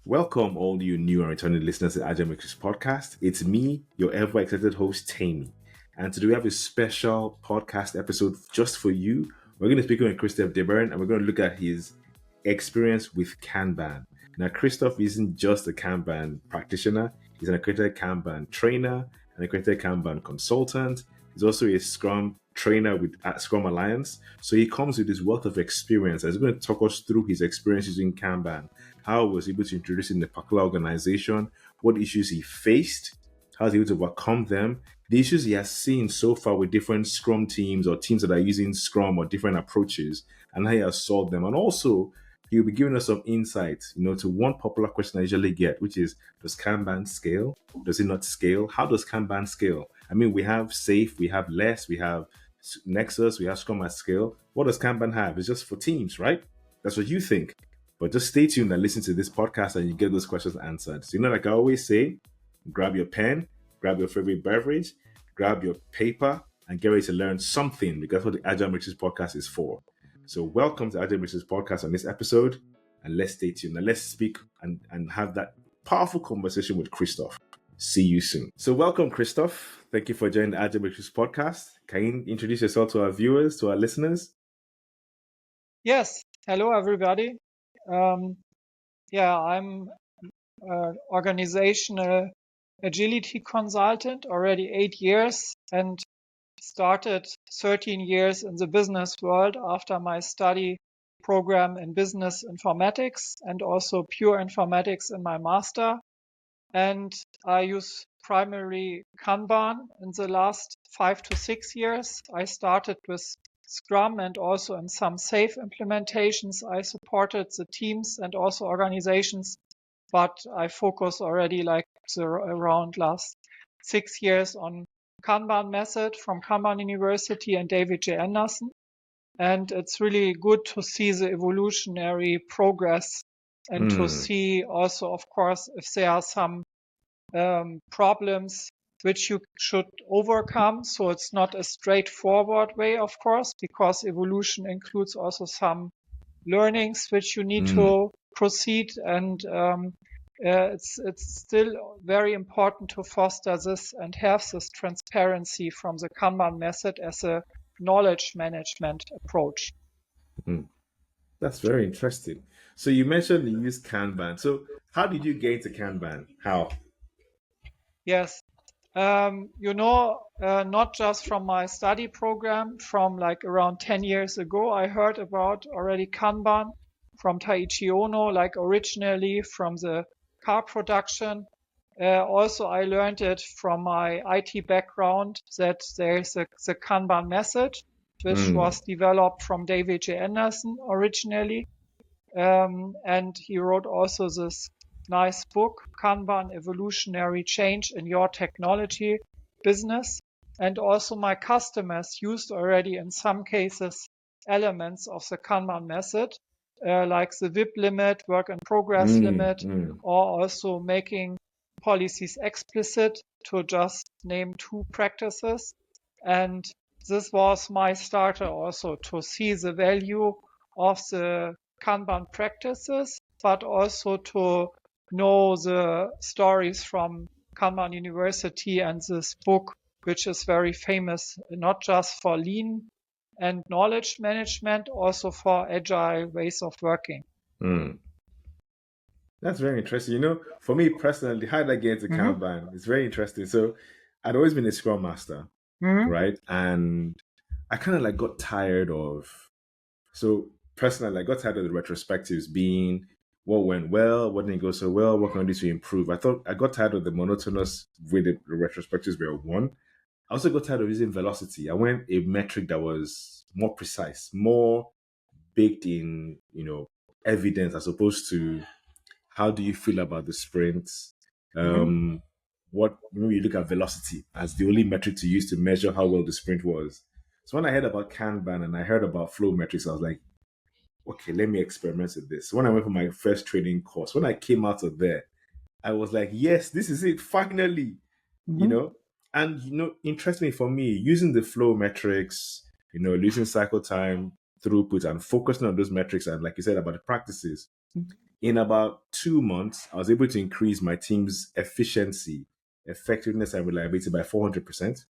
Welcome, all you new and returning listeners to Agile Matrix Podcast. It's me, your ever excited host, Tammy. And today we have a special podcast episode just for you. We're going to speak with Christoph Dibbern and we're going to look at his experience with Kanban. Now, Christoph isn't just a Kanban practitioner, he's an accredited Kanban trainer, an accredited Kanban consultant. He's also a Scrum Trainer with Scrum Alliance. So he comes with this wealth of experience. He's going to talk us through his experience using Kanban, how he was able to introduce it in a particular organization, what issues he faced, how he was able to overcome them, the issues he has seen so far with different Scrum teams or teams that are using Scrum or different approaches, and how he has solved them. And also, he'll be giving us some insights, to one popular question I usually get, which is, does Kanban scale? Does it not scale? How does Kanban scale? I mean, we have SAFe, we have LESS, we have Nexus, we have Scrum at Scale. What does Kanban have? It's just for teams, right? That's what you think. But just stay tuned and listen to this podcast and you get those questions answered. So, like I always say, grab your pen, grab your favorite beverage, grab your paper, and get ready to learn something, because what the Agile Matrix Podcast is for. So welcome to Agile Matrix Podcast on this episode, and let's stay tuned. And let's speak and have that powerful conversation with Christoph. See you soon. So welcome, Christoph. Thank you for joining the Agile Matrix Podcast. Can you introduce yourself to our viewers, to our listeners? Yes. Hello, everybody. I'm organizational agility consultant, already 8 years, and started 13 years in the business world after my study program in business informatics and also pure informatics in my master. And I use primarily Kanban in the last 5 to 6 years. I started with Scrum and also in some SAFe implementations. I supported the teams and also organizations, but I focus already around last 6 years on Kanban method from Kanban University and David J. Anderson. And it's really good to see the evolutionary progress and to see also, of course, if there are some problems which you should overcome. So it's not a straightforward way, of course, because evolution includes also some learnings which you need to proceed. And it's still very important to foster this and have this transparency from the Kanban method as a knowledge management approach. That's very interesting. So you mentioned you use Kanban. So how did you get into Kanban? How? Yes. Not just from my study program, from around 10 years ago, I heard about already Kanban from Taiichi Ono, originally from the car production. Also, I learned it from my IT background that there's the Kanban method, which was developed from David J. Anderson originally. And he wrote also this nice book, Kanban Evolutionary Change in Your Technology Business. And also my customers used already in some cases elements of the Kanban method, like the WIP limit, work in progress limit, or also making policies explicit, to just name 2 practices. And this was my starter also, to see the value of the Kanban practices, but also to know the stories from Kanban University and this book, which is very famous, not just for lean and knowledge management, also for agile ways of working. That's very interesting. For me personally, how did I get into Kanban? It's very interesting. So I'd always been a Scrum Master, right? And I kind of got tired of, personally, I got tired of the retrospectives being what went well, what didn't go so well, what can I do to improve. I got tired of the monotonous way the retrospectives were one. I also got tired of using velocity. I went a metric that was more precise, more baked in, evidence, as opposed to how do you feel about the sprints. What you look at velocity as the only metric to use to measure how well the sprint was. So when I heard about Kanban and I heard about flow metrics, I was like, okay, let me experiment with this. When I went for my first training course, when I came out of there, I was like, yes, this is it, finally. And interestingly for me, using the flow metrics, using cycle time, throughput, and focusing on those metrics, and like you said about the practices, In about 2 months, I was able to increase my team's efficiency, effectiveness, and reliability by 400%.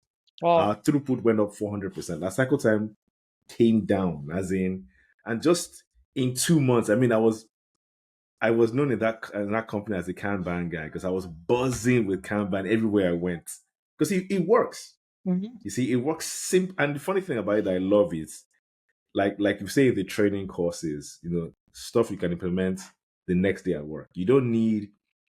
Wow. Our throughput went up 400%. Our cycle time came down, as in, and just in 2 months, I mean, I was known in that company as the Kanban guy because I was buzzing with Kanban everywhere I went because it works. Mm-hmm. You see, it works simple. And the funny thing about it that I love is like you say the training courses, stuff you can implement the next day at work. You don't need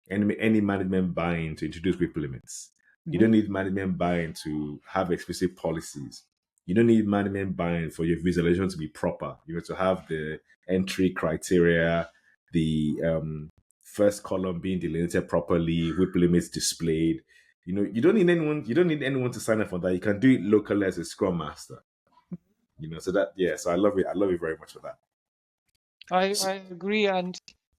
any management buy-in to introduce quick limits. You don't need management buy-in to have explicit policies. You don't need management buy-in for your visualization to be proper. You have to have the entry criteria, the first column being delineated properly, whip limits displayed. You don't need anyone to sign up for that. You can do it locally as a scrum master. So I love it very much for that. I agree, and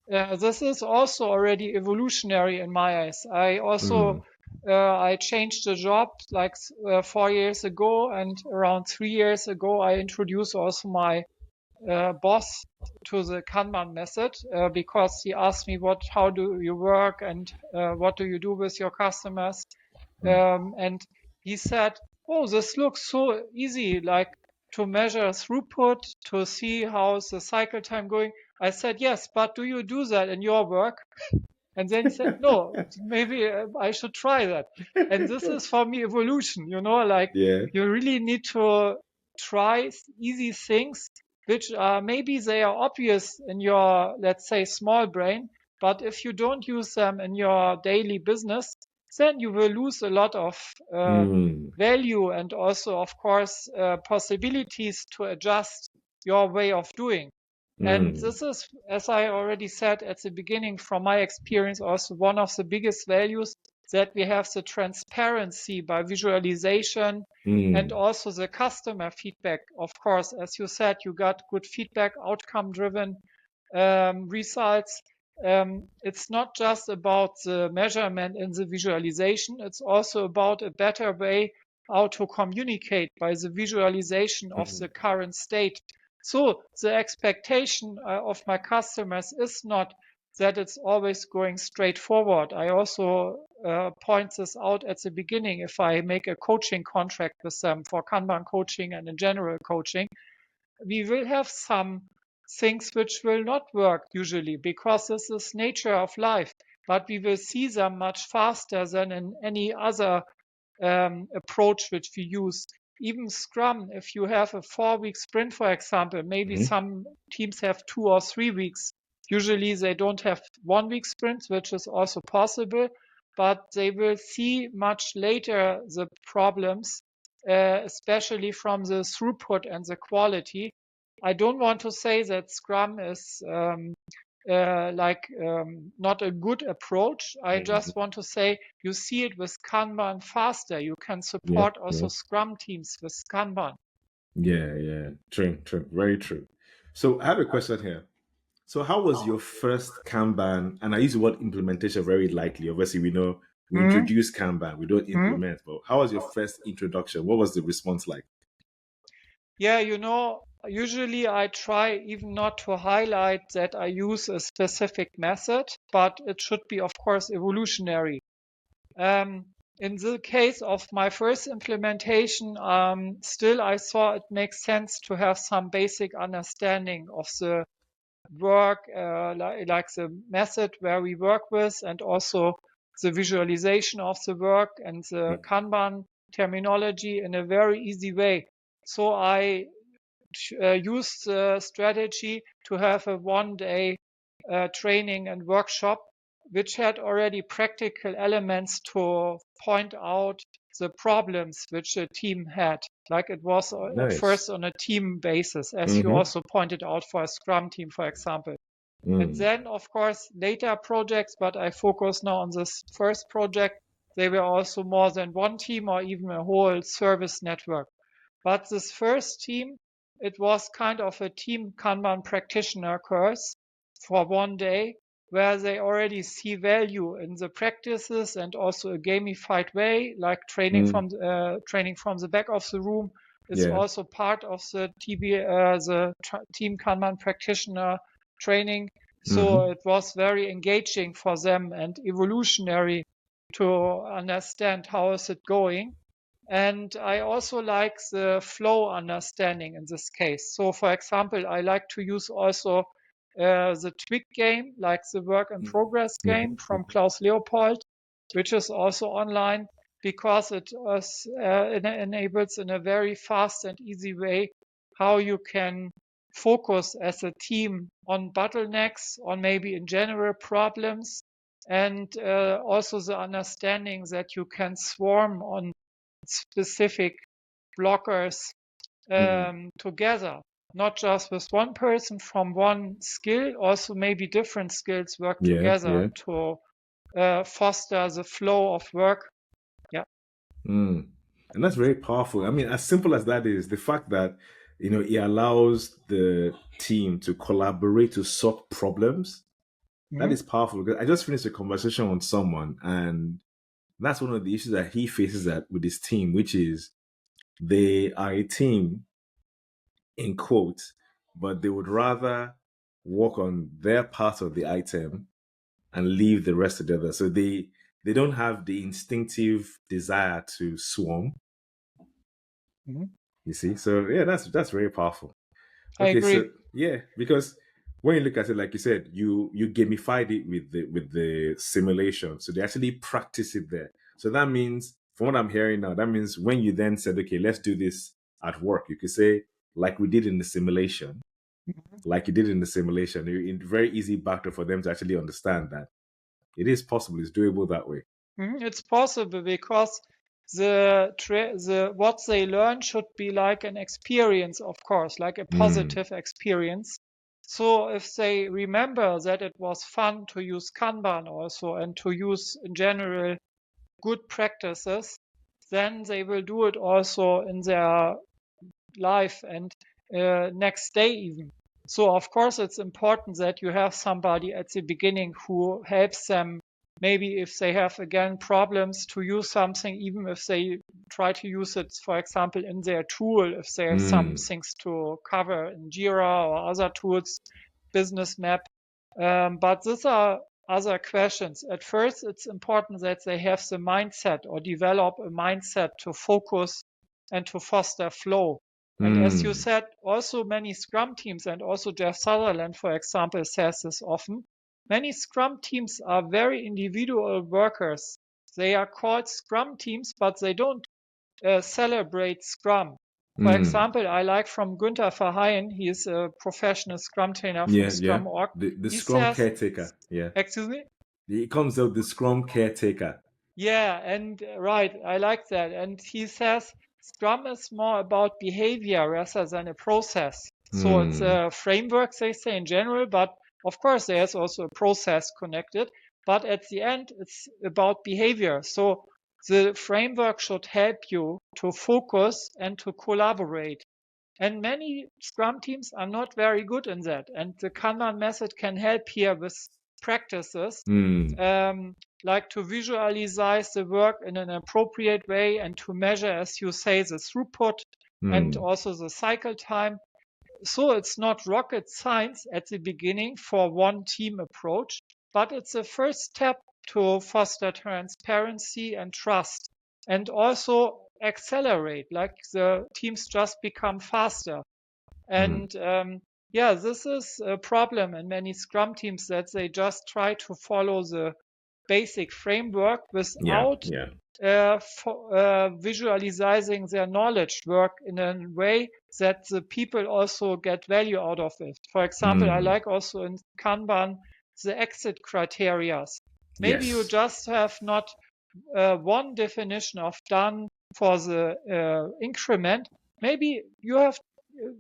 this is also already evolutionary in my eyes. I also I changed the job like 4 years ago, and around 3 years ago I introduced also my boss to the Kanban method because he asked me how do you work and what do you do with your customers, and he said, "Oh, this looks so easy, like to measure throughput, to see how's the cycle time going." I said, "Yes, but do you do that in your work?" And then he said, "No, maybe I should try that." And this is for me evolution, like Yeah. you really need to try easy things, which maybe they are obvious in your, let's say, small brain, but if you don't use them in your daily business, then you will lose a lot of value and also, of course, possibilities to adjust your way of doing. And this is, as I already said at the beginning, from my experience, also one of the biggest values, that we have the transparency by visualization and also the customer feedback. Of course, as you said, you got good feedback, outcome-driven results. It's not just about the measurement and the visualization. It's also about a better way how to communicate by the visualization of the current state. So the expectation of my customers is not that it's always going straight forward. I also point this out at the beginning. If I make a coaching contract with them for Kanban coaching and in general coaching, we will have some things which will not work usually because this is nature of life, but we will see them much faster than in any other approach which we use. Even Scrum, if you have a 4-week sprint, for example, maybe some teams have 2 or 3 weeks. Usually they don't have 1-week sprints, which is also possible, but they will see much later the problems, especially from the throughput and the quality. I don't want to say that Scrum is not a good approach. I just want to say you see it with Kanban faster. You can support also Scrum teams with Kanban. Yeah. True. Very true. So I have a question here. So how was your first Kanban? And I use the word implementation very lightly. Obviously, we know we introduce Kanban, we don't implement. But how was your first introduction? What was the response like? Yeah, usually I try even not to highlight that I use a specific method, but it should be, of course, evolutionary. In the case of my first implementation, still I saw it makes sense to have some basic understanding of the work, like the method where we work with, and also the visualization of the work and the Kanban terminology in a very easy way. So I used the strategy to have a 1-day training and workshop, which had already practical elements to point out the problems which the team had. Like it was at first on a team basis, as you also pointed out for a Scrum team, for example. And then, of course, later projects, but I focus now on this first project, they were also more than one team or even a whole service network. But this first team, it was kind of a team Kanban practitioner course for 1 day, where they already see value in the practices and also a gamified way, like training from the back of the room is also part of the team Kanban practitioner training. So it was very engaging for them and evolutionary to understand how is it going. And I also like the flow understanding in this case. So for example, I like to use also the Twig game, like the work in progress game from Klaus Leopold, which is also online, because it enables in a very fast and easy way how you can focus as a team on bottlenecks, on maybe in general problems, and also the understanding that you can swarm on specific blockers together, not just with one person from one skill, also maybe different skills work together to foster the flow of work. And that's very powerful. I mean, as simple as that is, the fact that it allows the team to collaborate to solve problems. That is powerful. Because I just finished a conversation with someone, and that's one of the issues that he faces with his team, which is they are a team, in quotes, but they would rather work on their part of the item and leave the rest together. So they don't have the instinctive desire to swarm. You see? So yeah, that's very powerful. I agree. So yeah, because when you look at it, like you said, you gamified it with the simulation. So they actually practice it there. So that means, from what I'm hearing now, that means when you then said, okay, let's do this at work, you could say, like we did in the simulation, very easy backdoor for them to actually understand that it is possible, it's doable that way. It's possible because what they learn should be like an experience, of course, like a positive experience. So if they remember that it was fun to use Kanban also and to use in general good practices, then they will do it also in their life and next day even. So of course it's important that you have somebody at the beginning who helps them. Maybe if they have, again, problems to use something, even if they try to use it, for example, in their tool, if they have some things to cover in Jira or other tools, business map. But these are other questions. At first, it's important that they have the mindset or develop a mindset to focus and to foster flow. And as you said, also many Scrum teams, and also Jeff Sutherland, for example, says this often, many Scrum teams are very individual workers. They are called Scrum teams, but they don't celebrate Scrum. For example, I like from Günther Verheyen, he is a professional Scrum Trainer from Scrum Org. The Scrum caretaker. Yeah. Excuse me? It comes out the Scrum caretaker. Yeah, and right, I like that. And he says Scrum is more about behavior rather than a process. So it's a framework, they say, in general, but of course there's also a process connected. But at the end, it's about behavior. So the framework should help you to focus and to collaborate. And many Scrum teams are not very good in that. And the Kanban method can help here with practices, like to visualize the work in an appropriate way and to measure, as you say, the throughput and also the cycle time. So it's not rocket science at the beginning for one team approach, but it's a first step to foster transparency and trust, and also accelerate, like the teams just become faster. And this is a problem in many Scrum teams, that they just try to follow the basic framework without visualizing their knowledge work in a way that the people also get value out of it. For example, I like also in Kanban the exit criteria. Maybe you just have not one definition of done for the increment. Maybe you have,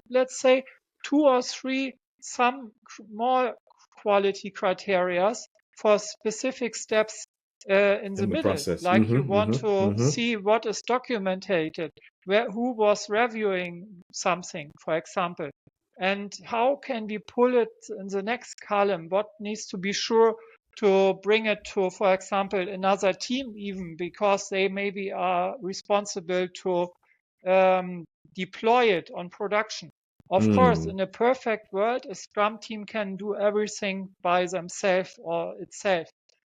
let's say, 2 or 3 some more quality criteria for specific steps in the middle, process. like you want to see what is documented, who was reviewing something, for example, and how can we pull it in the next column, what needs to be sure to bring it to, for example, another team, even because they maybe are responsible to deploy it on production. Of course, in a perfect world, a Scrum team can do everything by themselves or itself.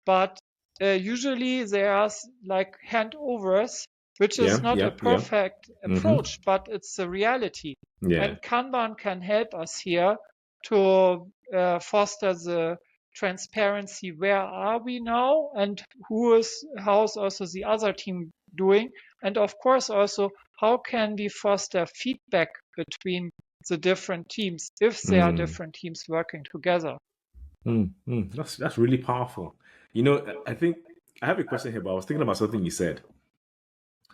But usually there are like handovers, which is not a perfect approach, but it's the reality. And Kanban can help us here to foster the transparency. Where are we now, and how's also the other team doing? And of course, also how can we foster feedback between the different teams if there are different teams working together? That's really powerful. You know, I think I have a question here, but I was thinking about something you said.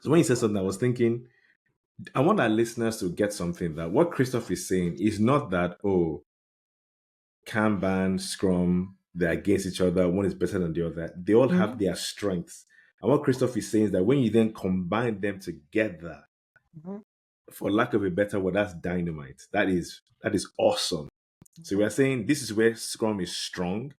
So when you said something, I was thinking, I want our listeners to get something that what Christoph is saying is not that, oh, Kanban, Scrum, they're against each other, one is better than the other. They all have their strengths. And what Christoph is saying is that when you then combine them together, for lack of a better word, that's dynamite. That is awesome. So we are saying this is where Scrum is strong.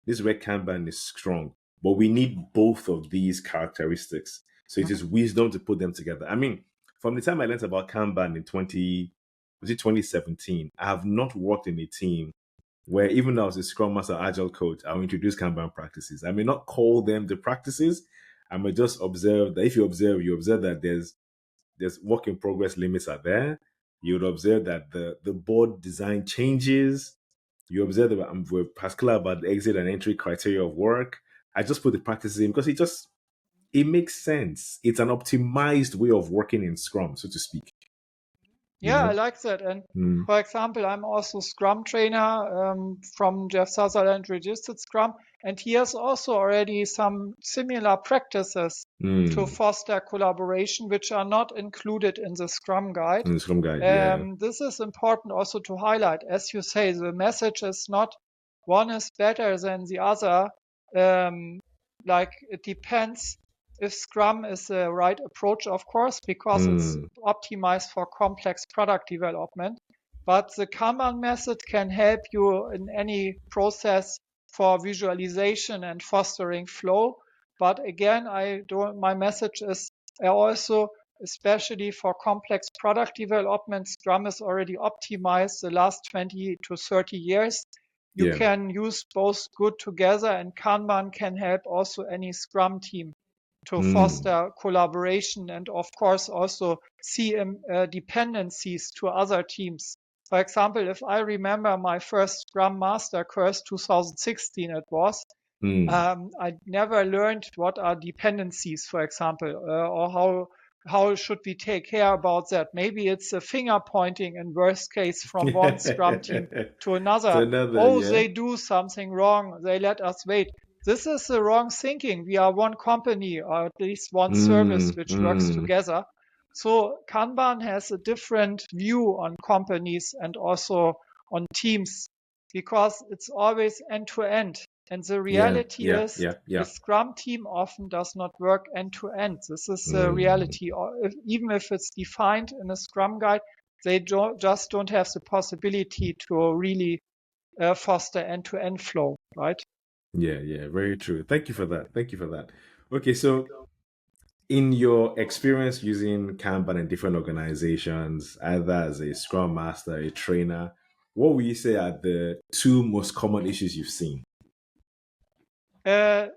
This is where Kanban is strong. But we need both of these characteristics. So it is wisdom to put them together. I mean, from the time I learned about Kanban in 2017, I have not worked in a team where even though I was a Scrum Master Agile coach, I'll introduce Kanban practices. I may not call them the practices. I may just observe that if you observe that there's work in progress limits are there. You would observe that the board design changes. You observe that we're particular about the exit and entry criteria of work. I just put the practices in because it makes sense. It's an optimized way of working in Scrum, so to speak. Yeah, I like that. And for example, I'm also Scrum Trainer from Jeff Sutherland Registered Scrum, and he has also already some similar practices to foster collaboration, which are not included in the Scrum Guide. This is important also to highlight. As you say, the message is not one is better than the other. Like it depends if Scrum is the right approach, of course, because it's optimized for complex product development. But the Kanban method can help you in any process for visualization and fostering flow. But again, my message is also, especially for complex product development, Scrum is already optimized the last 20 to 30 years. You can use both good together, and Kanban can help also any Scrum team to foster collaboration and, of course, also see dependencies to other teams. For example, if I remember my first Scrum Master course, 2016 it was, I never learned what are dependencies, for example, or how should we take care about that? Maybe it's a finger pointing in worst case from one Scrum team to another. They do something wrong. They let us wait. This is the wrong thinking. We are one company, or at least one service which works together. So Kanban has a different view on companies and also on teams because it's always end to end. And the reality is the Scrum team often does not work end to end. This is the reality. Even if it's defined in a Scrum guide, they just don't have the possibility to really foster end to end flow, right? Yeah, very true. Thank you for that. Okay, so in your experience using Kanban in different organizations, either as a Scrum Master, a trainer, what would you say are the two most common issues you've seen?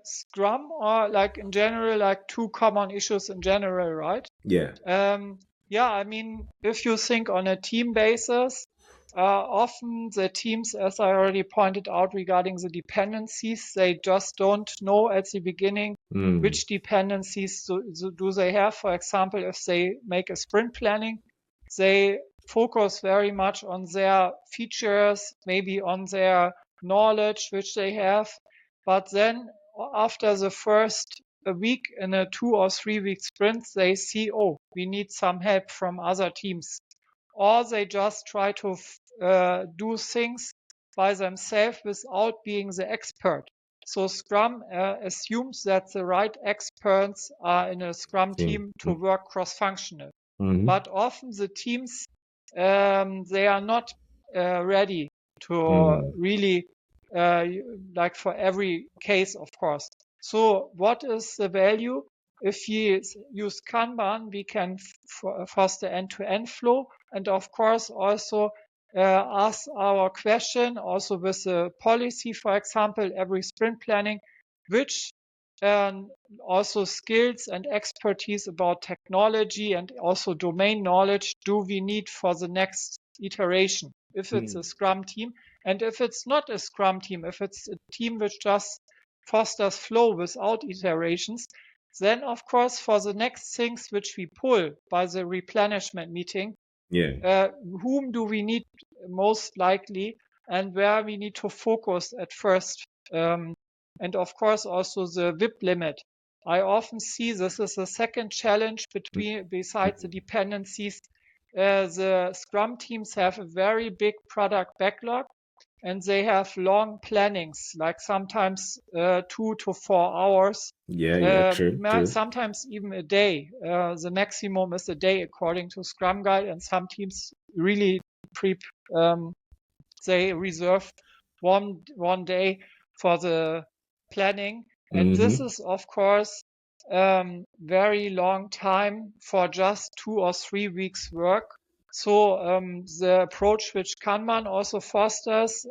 Scrum, or like in general, like two common issues in general, right? Yeah. I mean, if you think on a team basis, often the teams, as I already pointed out regarding the dependencies, they just don't know at the beginning which dependencies do they have. For example, if they make a sprint planning, they focus very much on their features, maybe on their knowledge which they have. But then after the first week in a 2 or 3 week sprint, they see, oh, we need some help from other teams. Or they just try to do things by themselves without being the expert. So Scrum assumes that the right experts are in a Scrum team to work cross-functional. But often the teams, they are not ready to really, like for every case, of course. So what is the value? If we use Kanban, we can foster end-to-end flow. And of course, also ask our question also with the policy, for example, every sprint planning, which also skills and expertise about technology and also domain knowledge do we need for the next iteration, if it's a Scrum team, and if it's not a Scrum team, if it's a team which just fosters flow without iterations, then of course for the next things which we pull by the replenishment meeting, whom do we need most likely and where we need to focus at first. And of course also the WIP limit. I often see this is the second challenge besides the dependencies. The Scrum teams have a very big product backlog and they have long plannings, like sometimes 2 to 4 hours. True. Sometimes even a day. The maximum is a day according to Scrum Guide, and some teams really they reserve one day for the planning. And this is, of course, very long time for just 2 or 3 weeks work. So the approach which Kanban also fosters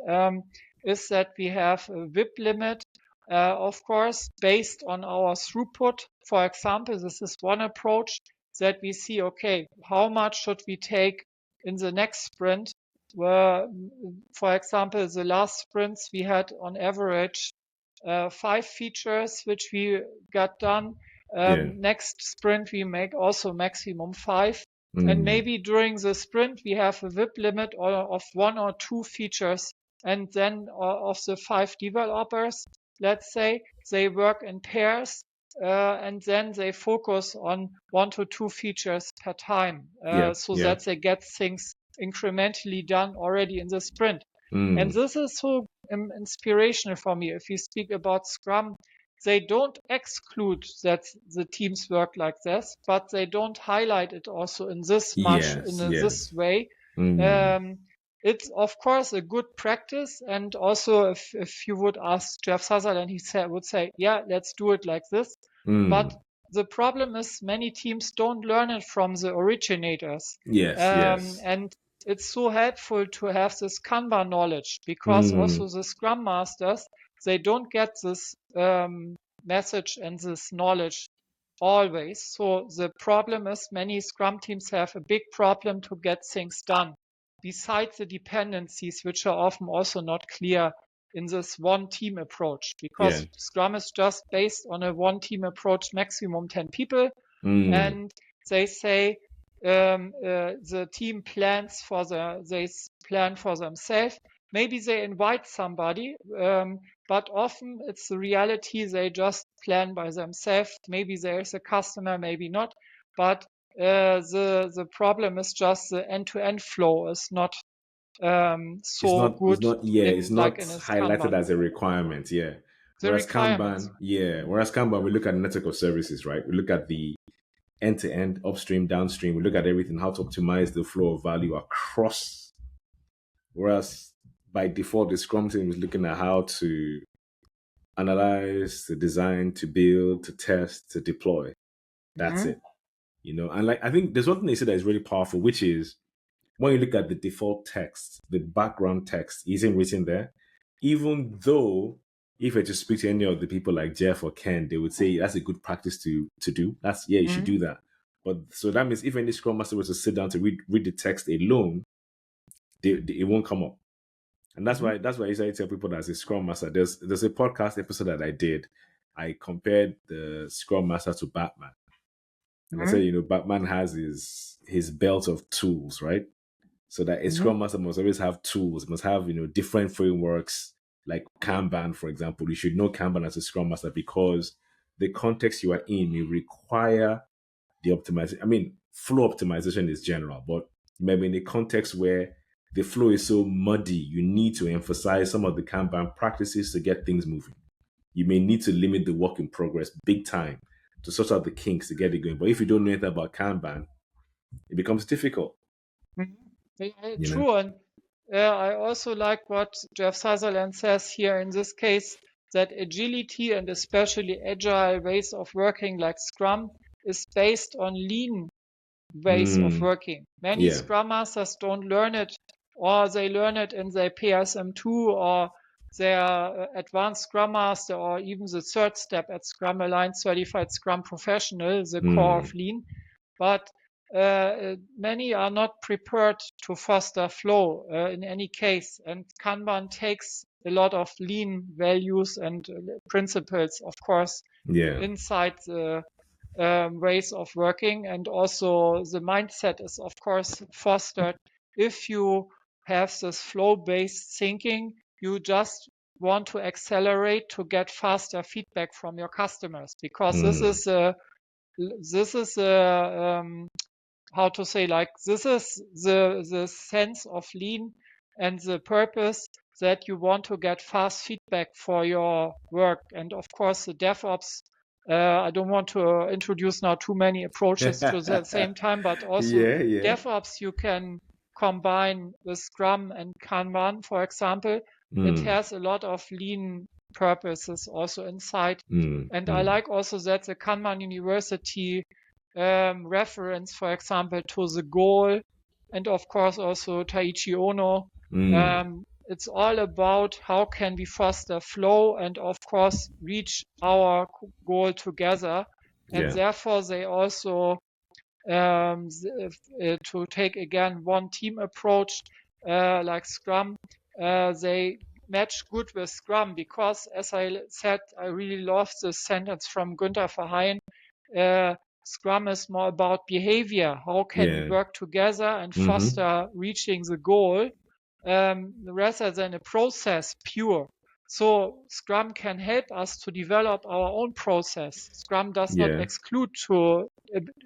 is that we have a WIP limit, of course, based on our throughput. For example, this is one approach that we see, okay, how much should we take in the next sprint? Where, for example, the last sprints we had on average 5 features which we got done. Next sprint we make also maximum 5. And maybe during the sprint we have a WIP limit of 1 or 2 features. And then of the 5 developers, let's say, they work in pairs and then they focus on 1 to 2 features per time that they get things incrementally done already in the sprint. And this is so inspirational for me. If you speak about Scrum, they don't exclude that the teams work like this, but they don't highlight it also in this this way. It's of course a good practice, and also if you would ask Jeff Sutherland, he would say, yeah, let's do it like this. But the problem is many teams don't learn it from the originators. And it's so helpful to have this Kanban knowledge, because also the Scrum Masters, they don't get this message and this knowledge always. So the problem is many Scrum teams have a big problem to get things done, besides the dependencies, which are often also not clear in this one team approach, because Scrum is just based on a one team approach, maximum 10 people. And they say, the team plans they plan for themselves. Maybe they invite somebody, but often it's the reality. They just plan by themselves. Maybe there's a customer, maybe not. But the problem is just the end-to-end flow is not good. It's not highlighted as a requirement. Whereas Kanban, we look at the network of services, right? We look at the end-to-end, upstream, downstream. We look at everything, how to optimize the flow of value across. Whereas by default, the Scrum team is looking at how to analyze, to design, to build, to test, to deploy. That's it. And I think there's one thing they said that is really powerful, which is when you look at the default text, the background text isn't written there. Even though if I just speak to any of the people like Jeff or Ken, they would say that's a good practice to do. You should do that. But so that means if any Scrum Master was to sit down to read the text alone, it won't come up. And that's why I usually tell people that as a Scrum Master, there's a podcast episode that I did. I compared the Scrum Master to Batman. And I said, Batman has his belt of tools, right? So that a Scrum Master must always have tools, must have, different frameworks, like Kanban, for example. You should know Kanban as a Scrum Master because the context you are in may require the optimization. I mean, flow optimization is general, but maybe in a context where the flow is so muddy, you need to emphasize some of the Kanban practices to get things moving. You may need to limit the work in progress big time to sort out the kinks to get it going. But if you don't know anything about Kanban, it becomes difficult. True. And I also like what Jeff Sutherland says here in this case, that agility and especially agile ways of working like Scrum is based on lean ways of working. Many Scrum Masters don't learn it or they learn it in their PSM2 or their advanced Scrum Master, or even the third step at Scrum Aligned Certified Scrum Professional, the core of Lean. But many are not prepared to foster flow in any case. And Kanban takes a lot of Lean values and principles, of course, inside the ways of working. And also the mindset is, of course, fostered. If you have this flow-based thinking, you just want to accelerate to get faster feedback from your customers, because this is how to say, like, this is the sense of Lean and the purpose, that you want to get fast feedback for your work. And of course, the DevOps, I don't want to introduce now too many approaches to the same time, but also DevOps you can combine with Scrum and Kanban, for example. It has a lot of Lean purposes also inside. And I like also that the Kanban University reference, for example, to the goal, and of course also Taiichi Ono. It's all about how can we foster flow and of course reach our goal together. And therefore they also to take again one team approach like Scrum, they match good with Scrum, because as I said, I really love this sentence from Günther Verheyen. Scrum is more about behavior. How can we work together and foster reaching the goal rather than a process pure. So Scrum can help us to develop our own process. Scrum does not exclude to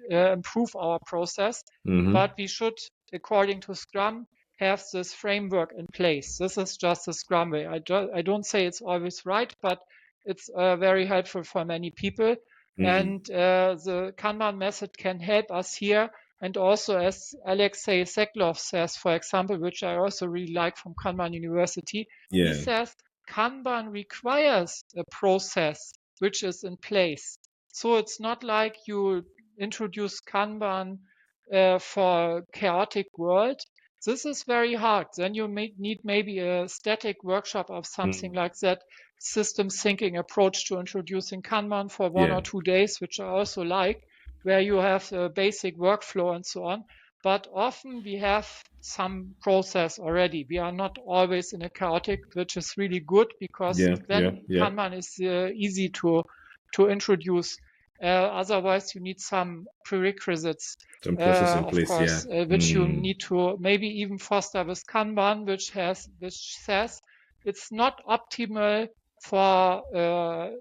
improve our process, but we should, according to Scrum, have this framework in place. This is just the Scrum way. I don't say it's always right, but it's very helpful for many people. And the Kanban method can help us here. And also, as Alexei Seklov says, for example, which I also really like from Kanban University, he says Kanban requires a process which is in place. So it's not like you introduce Kanban for a chaotic world. This is very hard. Then you need maybe a static workshop of something like that, systems thinking approach to introducing Kanban for 1 or 2 days, which I also like, where you have a basic workflow and so on. But often we have some process already. We are not always in a chaotic, which is really good, because then Kanban is easy to introduce. Otherwise, you need some prerequisites, some process in place, of course, which you need to maybe even foster with Kanban, which says it's not optimal for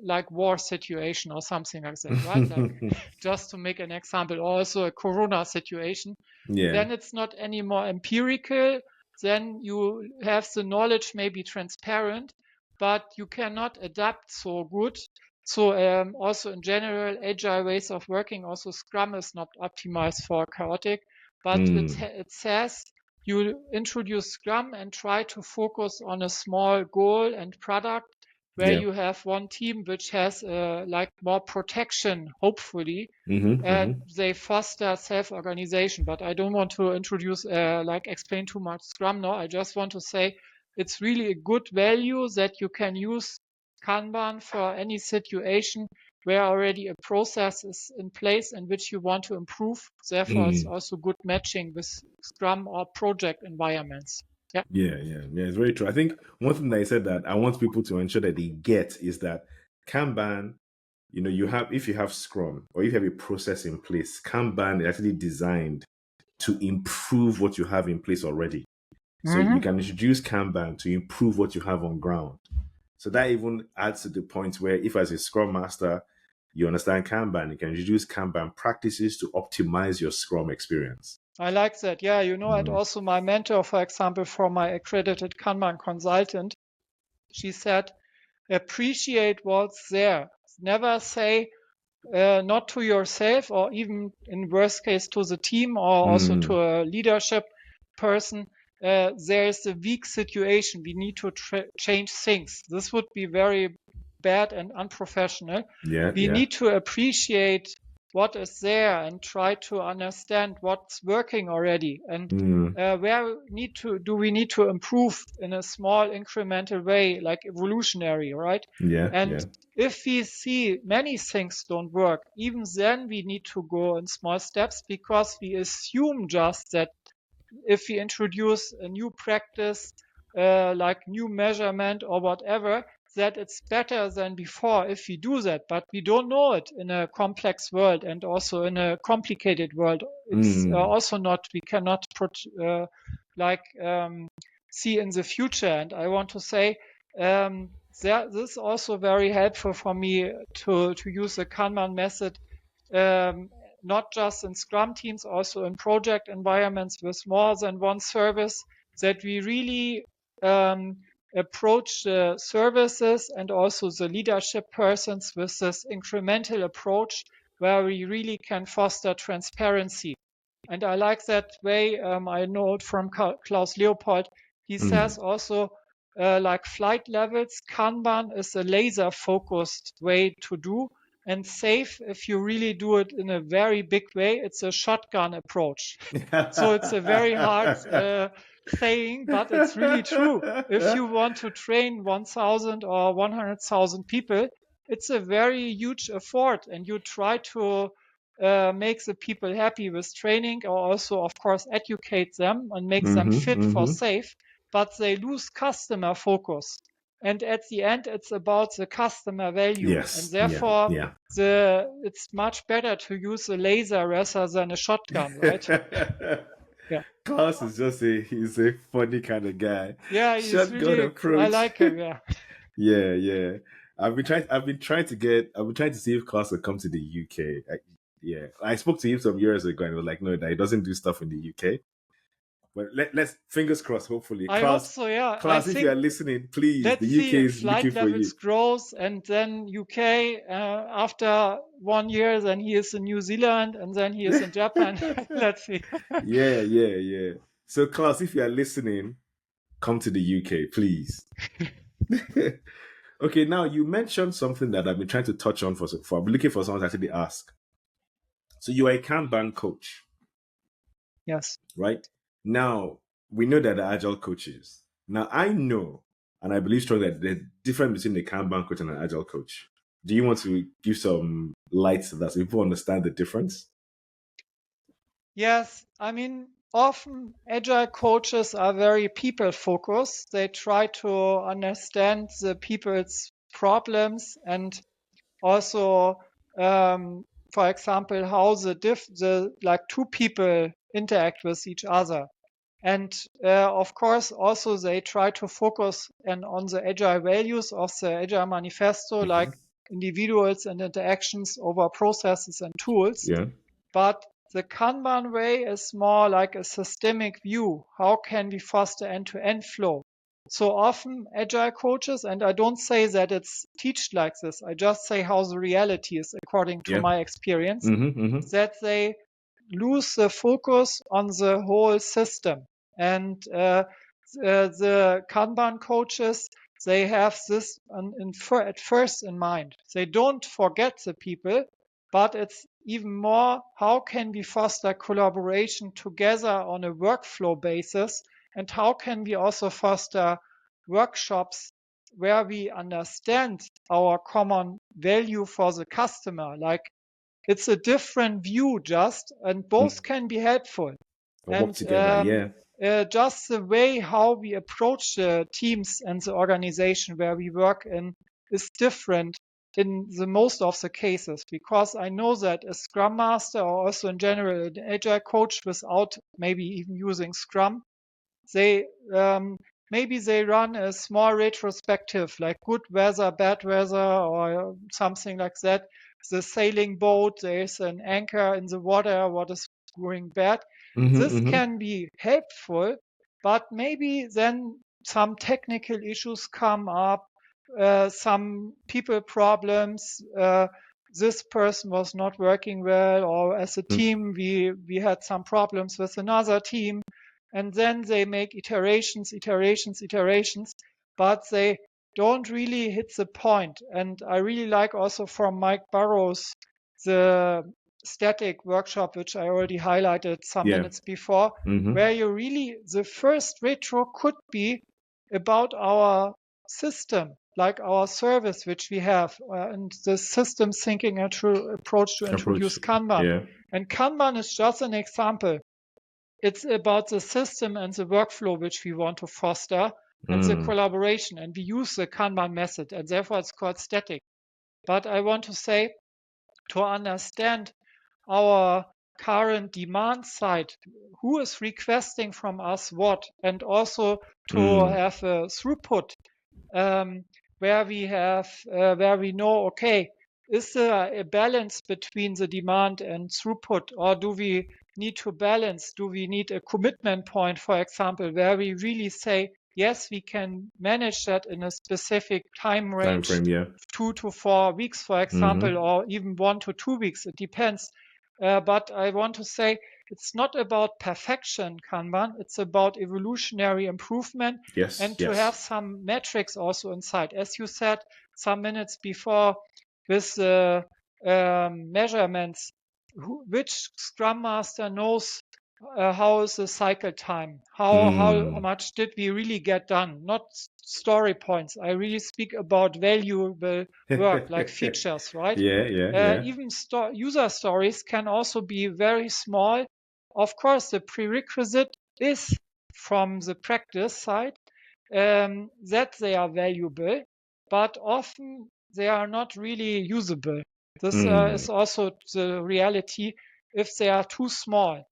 like war situation or something like that, right? Like, just to make an example, also a Corona situation. Then it's not anymore empirical. Then you have the knowledge maybe transparent, but you cannot adapt so good. So also in general, agile ways of working, also Scrum is not optimized for chaotic, but it says you introduce Scrum and try to focus on a small goal and product, where you have one team which has like more protection, hopefully, and they foster self-organization. But I don't want to introduce, like explain too much Scrum now. I just want to say it's really a good value that you can use Kanban for any situation where already a process is in place and which you want to improve. Therefore, it's also good matching with Scrum or project environments. Yeah, it's very true. I think one thing that I said that I want people to ensure that they get is that Kanban, if you have Scrum or if you have a process in place, Kanban is actually designed to improve what you have in place already. So you can introduce Kanban to improve what you have on ground. So that even adds to the point where if as a Scrum Master, you understand Kanban, you can introduce Kanban practices to optimize your Scrum experience. I like that. Yeah, and also my mentor, for example, for my accredited Kanban consultant, she said, appreciate what's there. Never say not to yourself, or even in worst case to the team, or also to a leadership person, there is a weak situation. We need to change things. This would be very bad and unprofessional. We need to appreciate what is there and try to understand what's working already and where do we need to improve in a small incremental way, like evolutionary, right? And if we see many things don't work, even then we need to go in small steps, because we assume just that if we introduce a new practice, like new measurement or whatever, that it's better than before if we do that. But we don't know it in a complex world, and also in a complicated world. It's also not, we cannot see in the future. And I want to say, this is also very helpful for me to use the Kanban method, not just in Scrum teams, also in project environments with more than one service, that we really approach the services and also the leadership persons with this incremental approach, where we really can foster transparency. And I like that way. I know it from Klaus Leopold. He says also, like flight levels, Kanban is a laser-focused way to do. And safe, if you really do it in a very big way, it's a shotgun approach. So it's a very hard saying, but it's really true. If you want to train 1,000 or 100,000 people, it's a very huge effort, and you try to make the people happy with training, or also, of course, educate them and make them fit for safe, but they lose customer focus. And at the end, it's about the customer value. Yes. And therefore, it's much better to use a laser rather than a shotgun, right? Yeah. Klaus is he's a funny kind of guy. Yeah, he's really, approach. I like him, yeah. Yeah. I've been trying to see if Klaus will come to the UK. I spoke to him some years ago, and he was like, no, that he doesn't do stuff in the UK. But let's fingers crossed. Hopefully, I hope so. Yeah, Klaus, if you are listening, please. The UK is looking for you. Flight levels grows, and then UK after 1 year, then he is in New Zealand, and then he is in Japan. Let's see. Yeah. So, Klaus, if you are listening, come to the UK, please. Okay, now you mentioned something that I've been trying to touch on for I'm looking for someone to actually ask. So you are a Kanban coach. Yes. Right? Now, we know that the Agile coaches. Now, I know, and I believe strongly that there's difference between a Kanban coach and an Agile coach. Do you want to give some light to that so people understand the difference? Yes. I mean, often Agile coaches are very people-focused. They try to understand the people's problems, and also, for example, how the two people interact with each other. And of course, also they try to focus on the Agile values of the Agile Manifesto, like individuals and interactions over processes and tools. Yeah. But the Kanban way is more like a systemic view. How can we foster end-to-end flow? So often Agile coaches, and I don't say that it's taught like this, I just say how the reality is according to my experience, that they lose the focus on the whole system. And the Kanban coaches, they have this at first in mind. They don't forget the people, but it's even more, how can we foster collaboration together on a workflow basis? And how can we also foster workshops where we understand our common value for the customer? Like, it's a different view just, and both can be helpful. Work together, just the way how we approach the teams and the organization where we work in is different in the most of the cases, because I know that a Scrum Master, or also in general an Agile coach without maybe even using Scrum, they maybe they run a small retrospective, like good weather, bad weather, or something like that. The sailing boat, there's an anchor in the water, what is going bad. This can be helpful, but maybe then some technical issues come up, some people problems, this person was not working well, or as a team we had some problems with another team, and then they make iterations, but they don't really hit the point. And I really like also from Mike Burrows the static workshop, which I already highlighted some Yeah. minutes before, Mm-hmm. where you really, the first retro could be about our system, like our service, which we have, and the system thinking approach to introduce Kanban. Yeah. And Kanban is just an example. It's about the system and the workflow which we want to foster and the collaboration. And we use the Kanban method, and therefore it's called static. But I want to say, to understand our current demand side, who is requesting from us what, and also to have a throughput where we know, okay, is there a balance between the demand and throughput, or do we need to balance? Do we need a commitment point, for example, where we really say, yes, we can manage that in a specific time range, 2 to 4 weeks, for example, or even 1 to 2 weeks. It depends. But I want to say it's not about perfection, Kanban. It's about evolutionary improvement and to have some metrics also inside. As you said some minutes before with the measurements, which Scrum Master knows how is the cycle time? How much did we really get done? Not story points. I really speak about valuable work, like features, right? Even user stories can also be very small. Of course, the prerequisite is from the practice side that they are valuable, but often they are not really usable. This is also the reality if they are too small.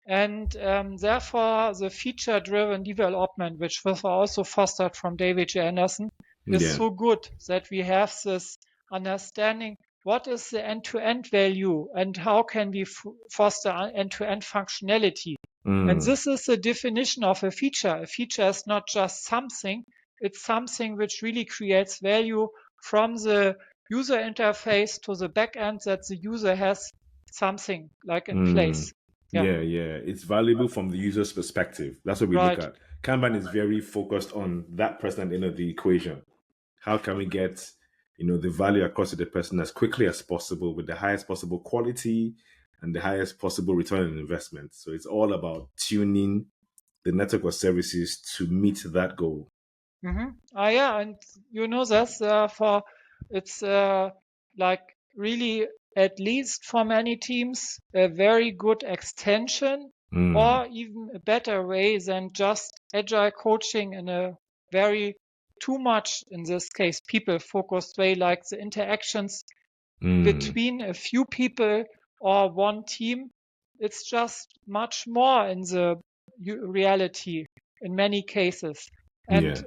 And therefore, the feature-driven development, which was also fostered from David J. Anderson, is so good that we have this understanding what is the end-to-end value and how can we foster end-to-end functionality. And this is the definition of a feature. A feature is not just something, it's something which really creates value from the user interface to the back end, that the user has something like in place. It's valuable from the user's perspective. That's what we look at. Kanban is very focused on that person at the end of the equation. How can we get, the value across to the person as quickly as possible with the highest possible quality and the highest possible return on investment? So it's all about tuning the network of services to meet that goal. And that's it's like really, at least for many teams, a very good extension or even a better way than just agile coaching in a very too much, in this case, people focused way, like the interactions between a few people or one team. It's just much more in the reality in many cases. And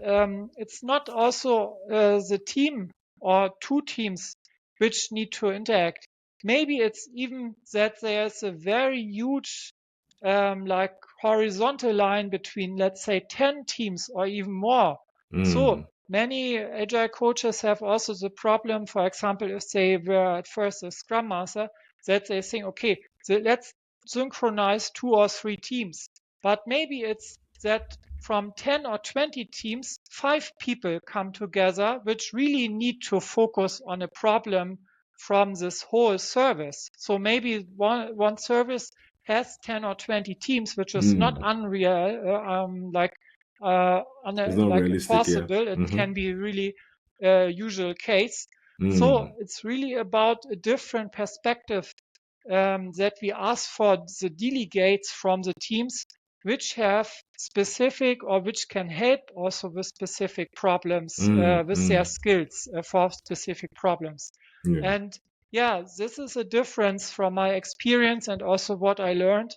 it's not also the team or two teams which need to interact. Maybe it's even that there's a very huge like horizontal line between, let's say, 10 teams or even more. So many agile coaches have also the problem, for example, if they were at first a Scrum Master, that they think, okay, so let's synchronize 2 or 3 teams. But maybe it's that from 10 or 20 teams, 5 people come together which really need to focus on a problem from this whole service. So maybe one service has 10 or 20 teams, which is not unreal, like impossible. It can be really a usual case. So it's really about a different perspective that we ask for the delegates from the teams, which have specific or which can help also with specific problems with their skills for specific problems. And this is a difference from my experience and also what I learned.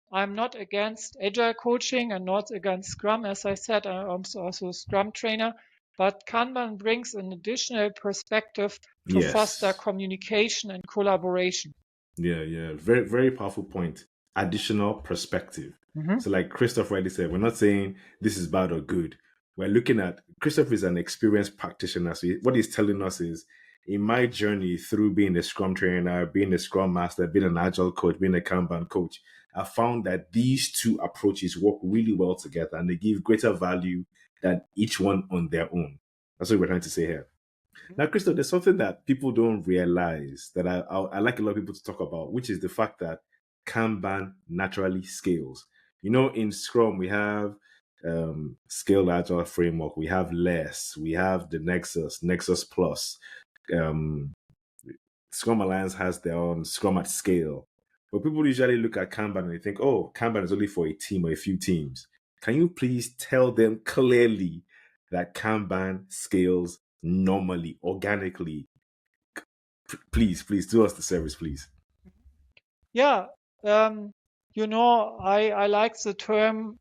I'm not against agile coaching and not against Scrum. As I said, I'm also a Scrum trainer, but Kanban brings an additional perspective to foster communication and collaboration. Very, very powerful point. Additional perspective. So like Christoph rightly said, we're not saying this is bad or good. We're looking at, Christoph is an experienced practitioner. So what he's telling us is, in my journey through being a Scrum Trainer, being a Scrum Master, being an Agile coach, being a Kanban coach, I found that these two approaches work really well together and they give greater value than each one on their own. That's what we're trying to say here. Now, Christoph, there's something that people don't realize that I like a lot of people to talk about, which is the fact that Kanban naturally scales. You know, in Scrum, we have scaled agile framework, we have less, we have the Nexus, Nexus Plus. Um, Scrum Alliance has their own Scrum at Scale. But people usually look at Kanban and they think, oh, Kanban is only for a team or a few teams. Can you please tell them clearly that Kanban scales normally, organically? Please do us the service, please. Yeah, I like the term.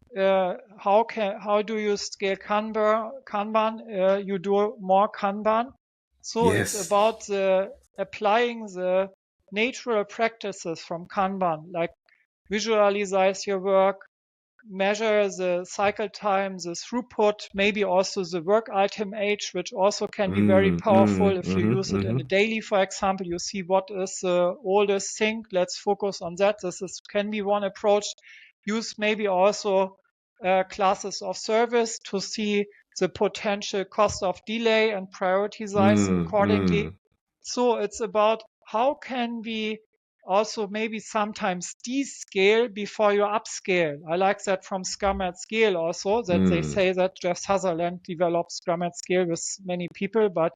How do you scale Kanban? You do more Kanban. So it's Yes. about applying the natural practices from Kanban, like visualize your work, measure the cycle time, the throughput, maybe also the work item age, which also can be very powerful if you use it in a daily, for example. You see what is the oldest thing. Let's focus on that. Can be one approach. Use maybe also classes of service to see the potential cost of delay and prioritize accordingly. So it's about how can we also maybe sometimes descale before you upscale. I like that from Scrum at Scale also, that they say that Jeff Sutherland developed Scrum at Scale with many people. But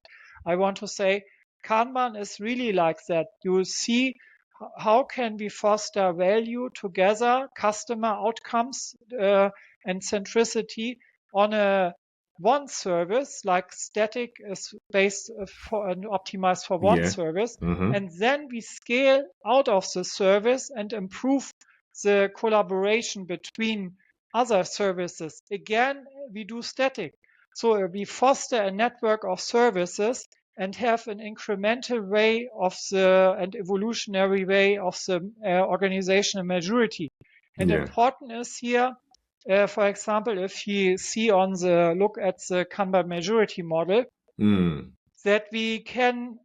I want to say Kanban is really like that. You see how can we foster value together, customer outcomes and centricity on a one service, like static is based for and optimized for one service, and then we scale out of the service and improve the collaboration between other services. Again, we do static. So we foster a network of services and have an incremental way of and evolutionary way of the organizational maturity. And important is here, for example, if you see look at the Kanban maturity model, that we can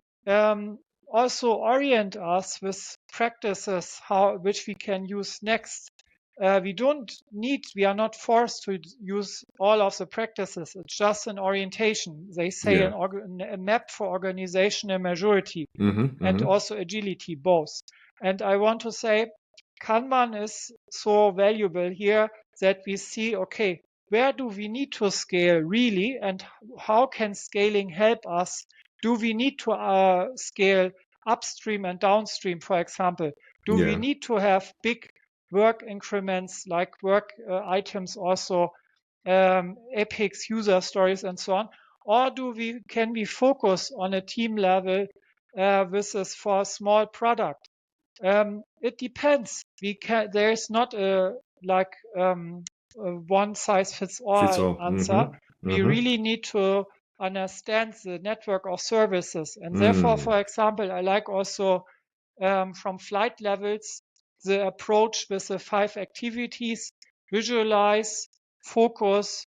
also orient us with practices which we can use next. We are not forced to use all of the practices. It's just an orientation. They say a map for organizational maturity and also agility, both. And I want to say Kanban is so valuable here that we see, okay, where do we need to scale really, and how can scaling help us? Do we need to scale upstream and downstream, for example? Do we need to have big work increments like work items, also epics, user stories, and so on? Or can we focus on a team level with this for a small product? It depends. There is not a one size fits all answer. We really need to understand the network of services, and therefore, for example, I like also from flight levels the approach with the 5 activities: visualize, focus,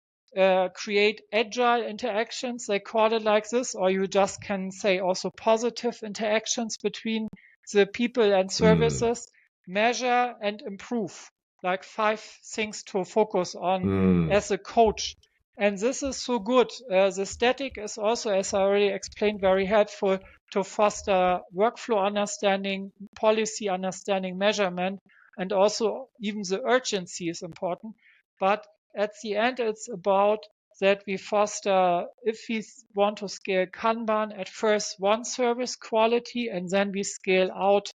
create agile interactions. They call it like this, or you just can say also positive interactions between the people and services, measure and improve, like 5 things to focus on as a coach. And this is so good. The static is also, as I already explained, very helpful to foster workflow understanding, policy understanding, measurement, and also even the urgency is important. But at the end, it's about that we foster, if we want to scale Kanban, at first one service quality, and then we scale out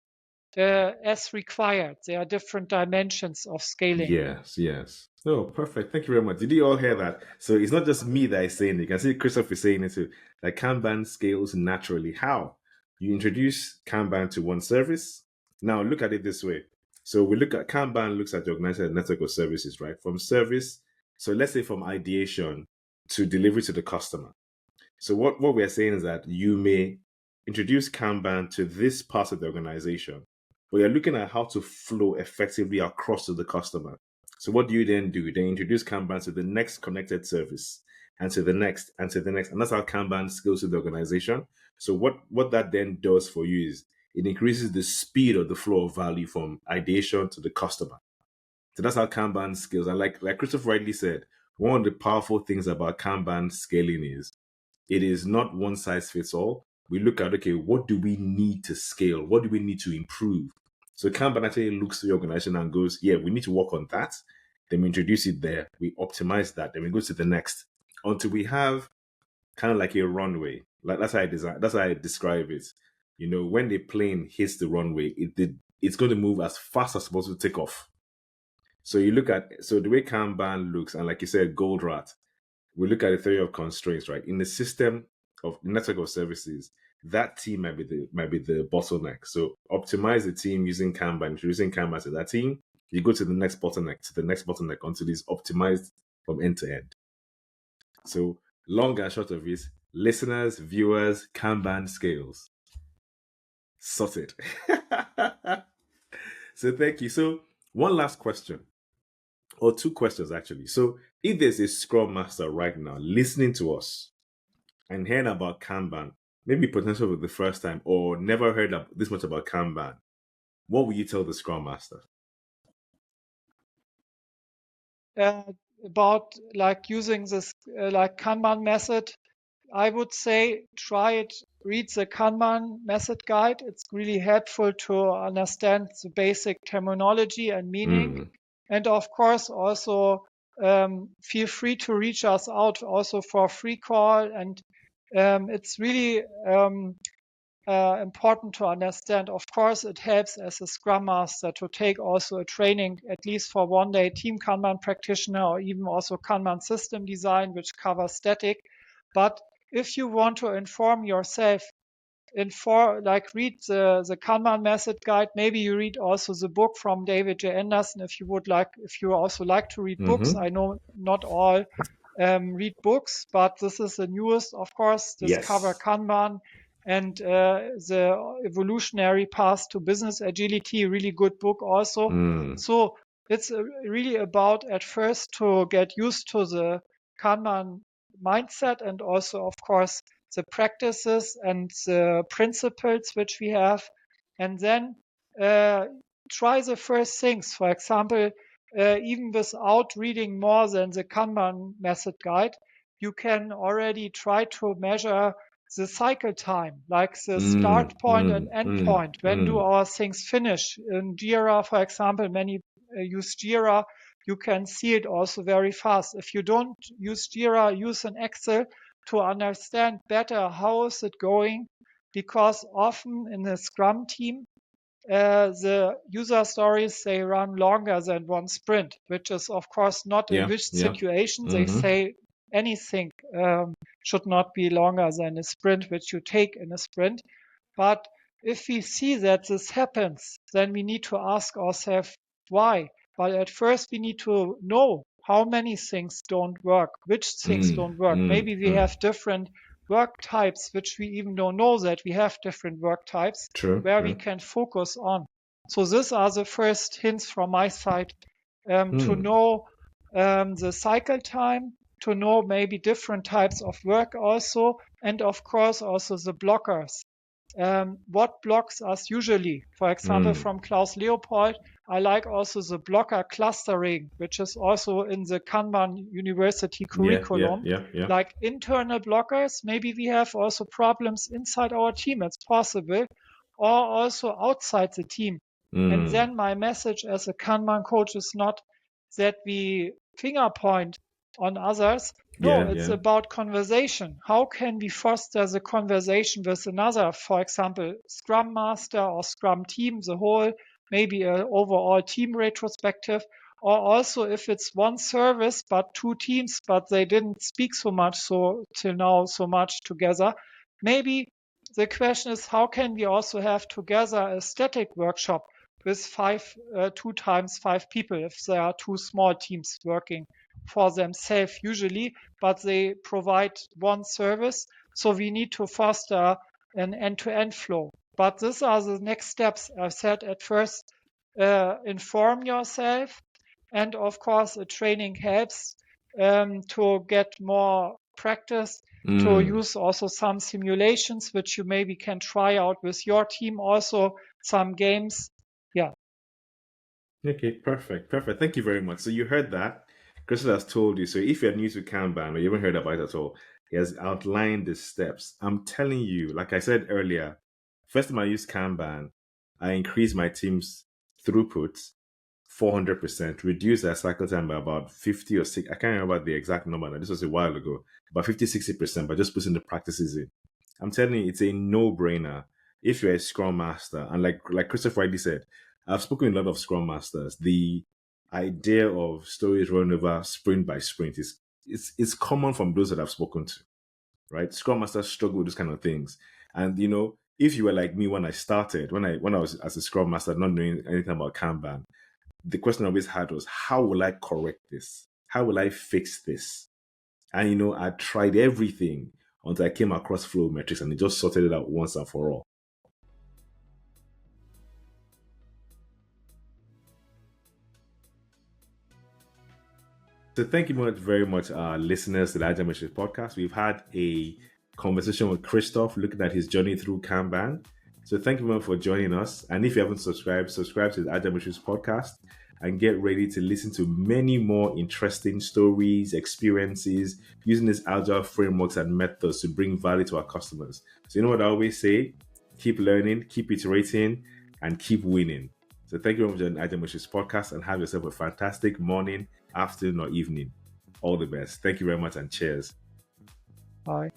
as required. There are different dimensions of scaling. Yes. Oh, perfect. Thank you very much. Did you all hear that? So it's not just me that is saying it. You can see Christoph is saying it too. That Kanban scales naturally. How? You introduce Kanban to one service. Now look at it this way. So we look at Kanban looks at the organized network of services, right? From service, so let's say from ideation to delivery to the customer. So what we're saying is that you may introduce Kanban to this part of the organization, but you're looking at how to flow effectively across to the customer. So what do you then do? Then introduce Kanban to the next connected service, and to the next, and to the next. And that's how Kanban scales to the organization. So what that then does for you is it increases the speed of the flow of value from ideation to the customer. So that's how Kanban scales. And like Christoph rightly said, one of the powerful things about Kanban scaling is it is not one size fits all. We look at, okay, what do we need to scale? What do we need to improve? So Kanban actually looks to the organization and goes, yeah, we need to work on that. Then we introduce it there. We optimize that. Then we go to the next until we have kind of like a runway. Like that's how I describe it. When the plane hits the runway, it's going to move as fast as possible to take off. So the way Kanban looks, and like you said, gold rat, we look at the theory of constraints, right? In the system of network of services, that team might be the bottleneck. So optimize the team using Kanban, introducing Kanban to that team. You go to the next bottleneck, until it's optimized from end to end. So long and short of it, listeners, viewers, Kanban scales. Sorted. So thank you. So one last question, or two questions actually. So if there's a Scrum Master right now listening to us and hearing about Kanban, maybe potentially for the first time or never heard this much about Kanban, what would you tell the Scrum Master? About like using this like Kanban method, I would say read the Kanban method guide. It's really helpful to understand the basic terminology and meaning. And of course, also feel free to reach us out also for a free call. And it's really important to understand. Of course, it helps as a Scrum Master to take also a training, at least for one day, Team Kanban practitioner, or even also Kanban system design, which covers static. But if you want to inform yourself, read the Kanban method guide. Maybe you read also the book from David J. Anderson if you also like to read books. I know not all read books, but this is the newest, of course, Discover Kanban and the Evolutionary Path to Business Agility, really good book also. So it's really about at first to get used to the Kanban mindset and also, of course, the practices and the principles which we have, and then try the first things. For example, even without reading more than the Kanban method guide, you can already try to measure the cycle time, like the start point and end point. When do our things finish? In Jira, for example, many use Jira. You can see it also very fast. If you don't use Jira, use an Excel to understand better how is it going, because often in the Scrum team, the user stories, they run longer than one sprint, which is of course not in which situation. They say anything should not be longer than a sprint, which you take in a sprint. But if we see that this happens, then we need to ask ourselves why. But at first we need to know how many things don't work, which things don't work. Maybe we have different work types, which we even don't know that we have different work types where we can focus on. So these are the first hints from my side, to know the cycle time, to know maybe different types of work also, and of course also the blockers. What blocks us usually? For example, from Klaus Leopold, I like also the blocker clustering, which is also in the Kanban University curriculum. Like internal blockers, maybe we have also problems inside our team, it's possible, or also outside the team. And then my message as a Kanban coach is not that we finger point on others. No, it's about conversation. How can we foster the conversation with another? For example, Scrum Master or Scrum team, the whole, maybe an overall team retrospective. Or also if it's one service, but two teams, but they didn't speak so much till now so much together. Maybe the question is, how can we also have together a static workshop with 2 times 5 people if there are 2 small teams working for themselves usually, but they provide one service. So we need to foster an end-to-end flow. But these are the next steps. I said at first, inform yourself. And of course, a training helps to get more practice, to use also some simulations, which you maybe can try out with your team, also some games. Yeah. Okay, perfect. Thank you very much. So you heard that. Crystal has told you. So if you're new to Kanban or you haven't heard about it at all, He has outlined the steps. I'm telling you, like I said earlier, first time I used Kanban, I increased my team's throughput 400%, reduced their cycle time by about 50 or 6. I can't remember the exact number now. This was a while ago, about 50, 60% by just putting the practices in. I'm telling you, it's a no-brainer if you're a Scrum Master. And like Christoph rightly said, I've spoken to a lot of Scrum Masters. The idea of stories run over sprint by sprint is it's common from those that I've spoken to, right? Scrum Masters struggle with those kind of things. And if you were like me when I started, when I was as a Scrum Master, not knowing anything about Kanban, the question I always had was, how will I correct this? How will I fix this? And I tried everything until I came across flow metrics, and it just sorted it out once and for all. So thank you very much, listeners to the Agile Matrix Podcast. We've had a conversation with Christoph looking at his journey through Kanban. So thank you very much for joining us. And if you haven't subscribed to the Agile Matrix Podcast and get ready to listen to many more interesting stories, experiences, using these Agile frameworks and methods to bring value to our customers. So you know what I always say? Keep learning, keep iterating, and keep winning. So thank you very much for joining the Agile Matrix Podcast, and have yourself a fantastic morning, afternoon, or evening. All the best. Thank you very much, and cheers. Bye.